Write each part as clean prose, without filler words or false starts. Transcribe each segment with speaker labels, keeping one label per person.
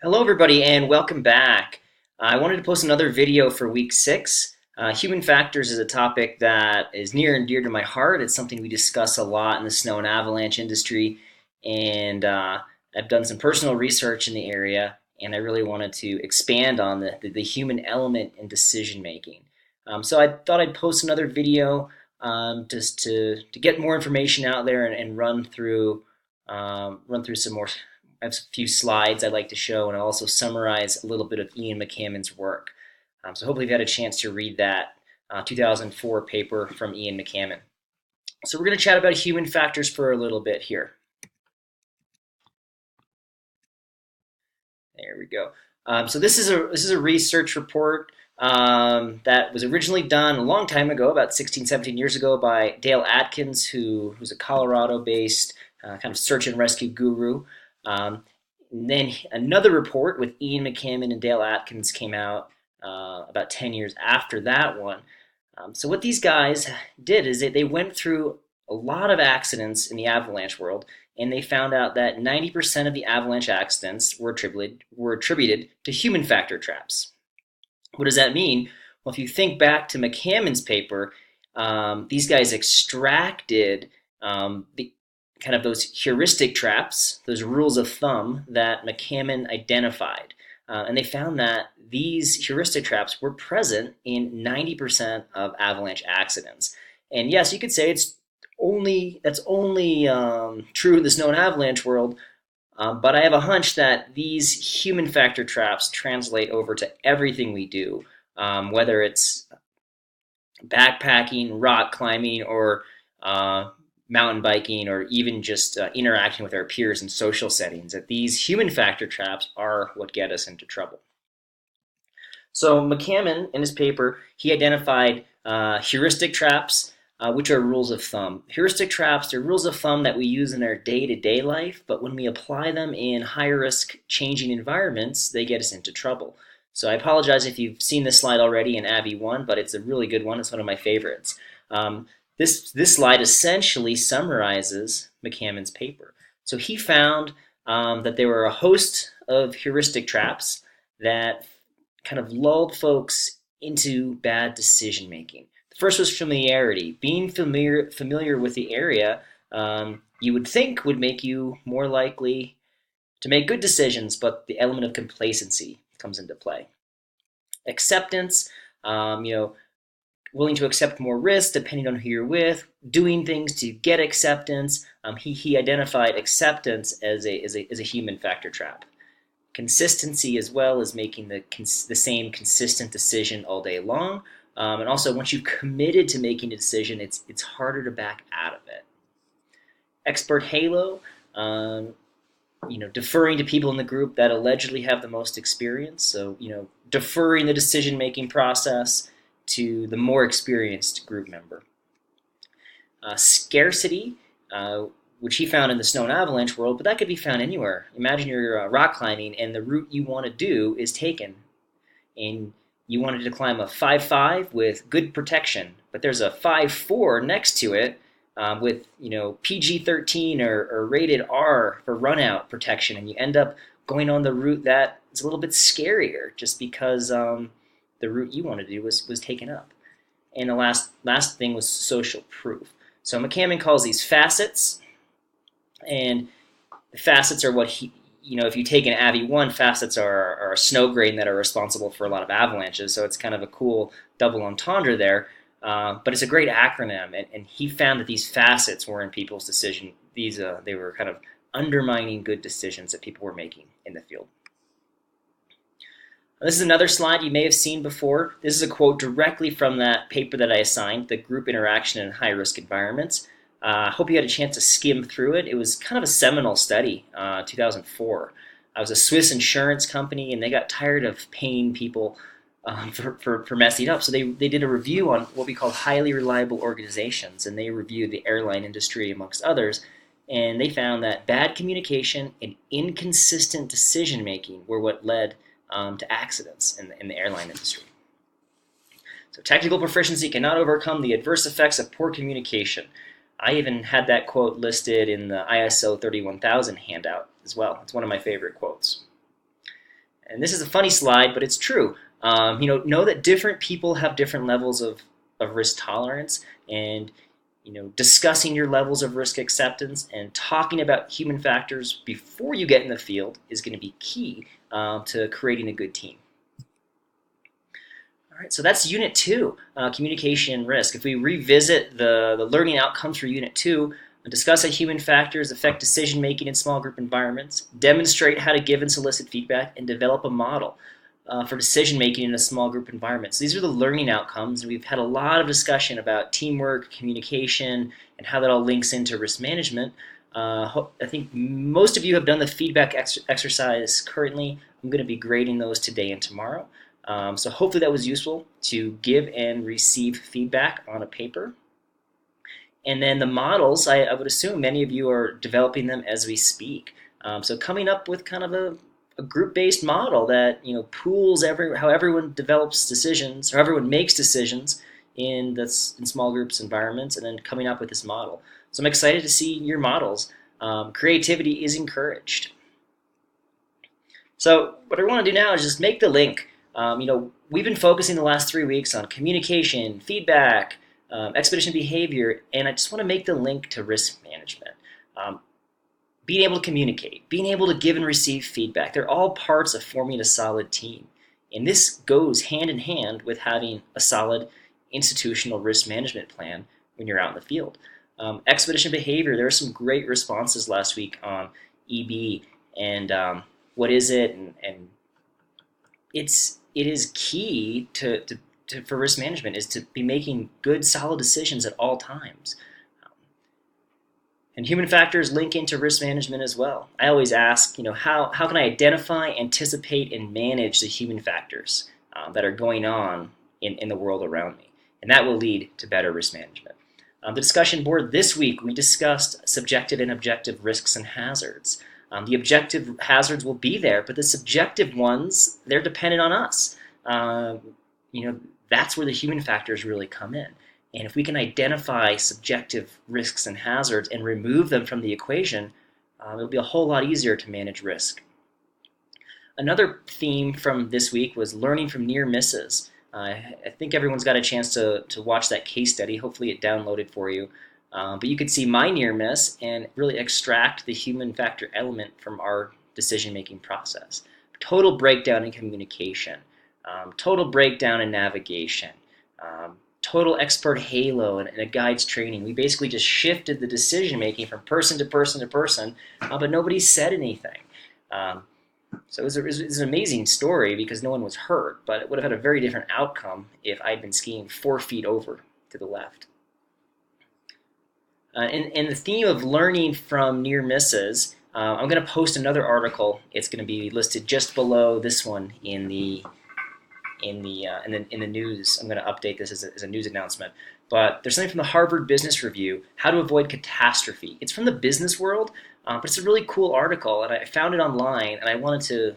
Speaker 1: Hello, everybody, and welcome back. I wanted to post another video for week 6. Human factors is a topic that is near and dear to my heart. It's something we discuss a lot in the snow and avalanche industry, and I've done some personal research in the area, and I really wanted to expand on the human element in decision making. So I thought I'd post another video just to get more information out there and run through some more. I have a few slides I'd like to show, and I'll also summarize a little bit of Ian McCammon's work. So hopefully you've had a chance to read that 2004 paper from Ian McCammon. So we're going to chat about human factors for a little bit here. There we go. So this is a research report that was originally done a long time ago, about 16, 17 years ago, by Dale Atkins, who's a Colorado-based kind of search and rescue guru. And then another report with Ian McCammon and Dale Atkins came out about 10 years after that one. So what these guys did is they went through a lot of accidents in the avalanche world, and they found out that 90% of the avalanche accidents were attributed to human factor traps. What does that mean? Well, if you think back to McCammon's paper, these guys extracted the kind of those heuristic traps, those rules of thumb that McCammon identified. And they found that these heuristic traps were present in 90% of avalanche accidents. And yes, you could say that's only true in the snow and avalanche world, but I have a hunch that these human factor traps translate over to everything we do, whether it's backpacking, rock climbing, or mountain biking, or even just interacting with our peers in social settings, that these human factor traps are what get us into trouble. So McCammon, in his paper, he identified heuristic traps, which are rules of thumb. Heuristic traps, they're rules of thumb that we use in our day-to-day life, but when we apply them in high-risk changing environments, they get us into trouble. So I apologize if you've seen this slide already in AVI 1, but it's a really good one. It's one of my favorites. This slide essentially summarizes McCammon's paper. So he found that there were a host of heuristic traps that kind of lulled folks into bad decision making. The first was familiarity. Being familiar with the area, you would think would make you more likely to make good decisions, but the element of complacency comes into play. Acceptance, willing to accept more risk depending on who you're with, doing things to get acceptance. He identified acceptance as a human factor trap. Consistency as well as making the same consistent decision all day long. And also, once you've committed to making a decision, it's harder to back out of it. Expert halo, deferring to people in the group that allegedly have the most experience. So, deferring the decision-making process to the more experienced group member. Scarcity, which he found in the snow and avalanche world, but that could be found anywhere. Imagine you're rock climbing and the route you want to do is taken, and you wanted to climb a 5.5 with good protection, but there's a 5.4 next to it with PG-13 or rated R for runout protection, and you end up going on the route that is a little bit scarier just because the route you wanted to do was taken up. And the last thing was social proof. So McCammon calls these facets, and the facets are what if you take an AVI 1, facets are a snow grain that are responsible for a lot of avalanches, so it's kind of a cool double entendre there. But it's a great acronym, and he found that these facets were in people's decision. They were kind of undermining good decisions that people were making in the field. This is another slide you may have seen before. This is a quote directly from that paper that I assigned, the group interaction in high-risk environments. I hope you had a chance to skim through it. It was kind of a seminal study, 2004. I was a Swiss insurance company, and they got tired of paying people for messing up. So they did a review on what we call highly reliable organizations, and they reviewed the airline industry amongst others. And they found that bad communication and inconsistent decision-making were what led to accidents in the airline industry. So technical proficiency cannot overcome the adverse effects of poor communication. I even had that quote listed in the ISO 31000 handout as well. It's one of my favorite quotes. and this is a funny slide, but it's true. Know that different people have different levels of risk tolerance, and discussing your levels of risk acceptance and talking about human factors before you get in the field is going to be key to creating a good team. All right, so that's Unit 2, communication and risk. If we revisit the learning outcomes for Unit 2, discuss how human factors affect decision-making in small group environments, demonstrate how to give and solicit feedback, and develop a model for decision-making in a small group environment. So these are the learning outcomes, and we've had a lot of discussion about teamwork, communication, and how that all links into risk management. I think most of you have done the feedback exercise currently. I'm going to be grading those today and tomorrow. So hopefully that was useful to give and receive feedback on a paper. And then the models, I would assume many of you are developing them as we speak. So coming up with kind of a group-based model that pools how everyone develops decisions, or everyone makes decisions in small groups environments, and then coming up with this model. So I'm excited to see your models. Creativity is encouraged. So what I want to do now is just make the link. We've been focusing the last 3 weeks on communication, feedback, expedition behavior, and I just want to make the link to risk management. Being able to communicate, being able to give and receive feedback, they're all parts of forming a solid team. And this goes hand in hand with having a solid institutional risk management plan when you're out in the field. Expedition behavior, there were some great responses last week on EB and what is it, and it is key for risk management is to be making good, solid decisions at all times. And human factors link into risk management as well. I always ask, how can I identify, anticipate, and manage the human factors that are going on in the world around me? And that will lead to better risk management. The discussion board this week, we discussed subjective and objective risks and hazards. The objective hazards will be there, but the subjective ones, they're dependent on us. That's where the human factors really come in. And if we can identify subjective risks and hazards and remove them from the equation, it'll be a whole lot easier to manage risk. Another theme from this week was learning from near misses. I think everyone's got a chance to watch that case study. Hopefully it downloaded for you. But you could see my near miss and really extract the human factor element from our decision-making process. Total breakdown in communication, total breakdown in navigation, total expert halo and a guide's training. We basically just shifted the decision-making from person to person to person, but nobody said anything. So it was an amazing story because no one was hurt, but it would have had a very different outcome if I'd been skiing 4 feet over to the left. And the theme of learning from near misses, I'm going to post another article. It's going to be listed just below this one in the news. I'm going to update this as a news announcement. But there's something from the Harvard Business Review, How to Avoid Catastrophe. It's from the business world, but it's a really cool article, and I found it online, and I wanted to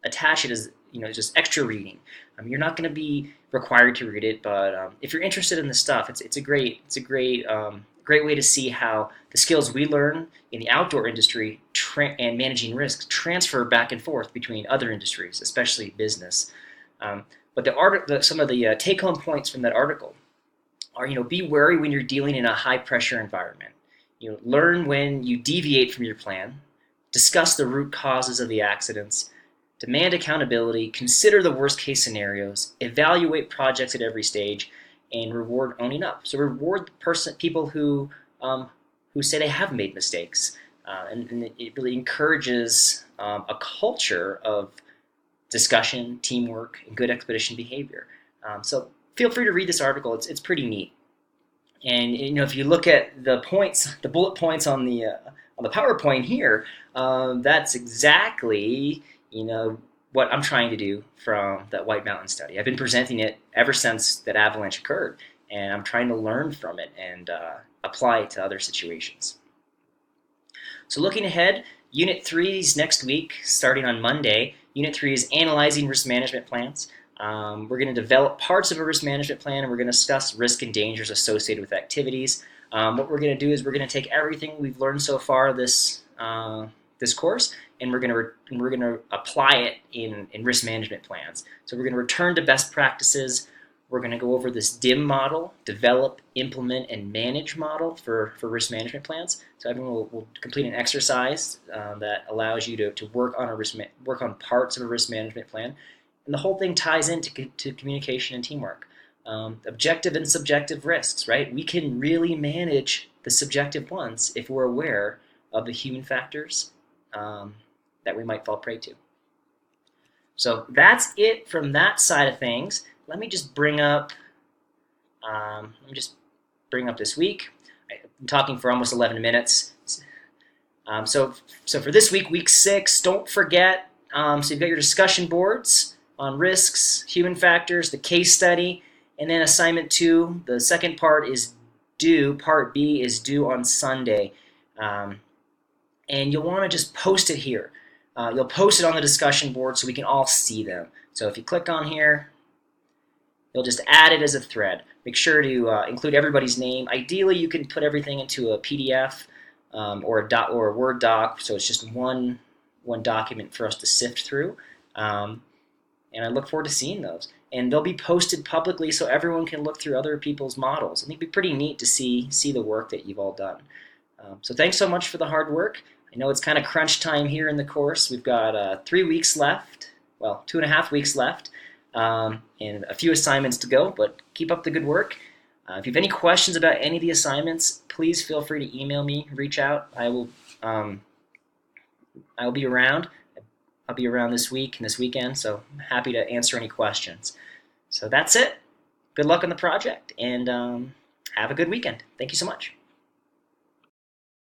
Speaker 1: attach it as just extra reading. You're not going to be required to read it, but if you're interested in this stuff, it's a great way to see how the skills we learn in the outdoor industry and managing risks transfer back and forth between other industries, especially business. But some of the take-home points from that article are, be wary when you're dealing in a high-pressure environment. Learn when you deviate from your plan, discuss the root causes of the accidents, demand accountability, consider the worst-case scenarios, evaluate projects at every stage, and reward owning up. So reward people who say they have made mistakes, and it really encourages a culture of discussion, teamwork, and good expedition behavior. So feel free to read this article. It's pretty neat. And if you look at the bullet points on the PowerPoint here, that's exactly what I'm trying to do from that White Mountain study. I've been presenting it ever since that avalanche occurred, and I'm trying to learn from it and apply it to other situations. So looking ahead, Unit 3 is next week, starting on Monday. Unit 3 is analyzing risk management plans. We're going to develop parts of a risk management plan, and we're going to discuss risk and dangers associated with activities. What we're going to do is we're going to take everything we've learned so far this this course, and we're going to apply it in risk management plans. So we're going to return to best practices. We're going to go over this DIM model, develop, implement, and manage model for risk management plans. So everyone will complete an exercise that allows you to work on parts of a risk management plan. And the whole thing ties into communication and teamwork. Objective and subjective risks, right? We can really manage the subjective ones if we're aware of the human factors that we might fall prey to. So that's it from that side of things. Let me just bring up this week. I'm talking for almost 11 minutes. So for this week, week 6, don't forget, so you've got your discussion boards on risks, human factors, the case study, and then assignment 2, the second part is due, part B is due on Sunday. And you'll want to just post it here. You'll post it on the discussion board so we can all see them. So if you click on here, you'll just add it as a thread. Make sure to include everybody's name. Ideally, you can put everything into a PDF or a Word doc, so it's just one document for us to sift through. And I look forward to seeing those. And they'll be posted publicly so everyone can look through other people's models. I think it'd be pretty neat to see the work that you've all done. So thanks so much for the hard work. I know it's kind of crunch time here in the course. We've got 3 weeks left, well, 2.5 weeks left, and a few assignments to go, but keep up the good work. If you have any questions about any of the assignments, please feel free to email me, reach out. I will be around. I'll be around this week and this weekend, so I'm happy to answer any questions. So that's it. Good luck on the project, and have a good weekend. Thank you so much.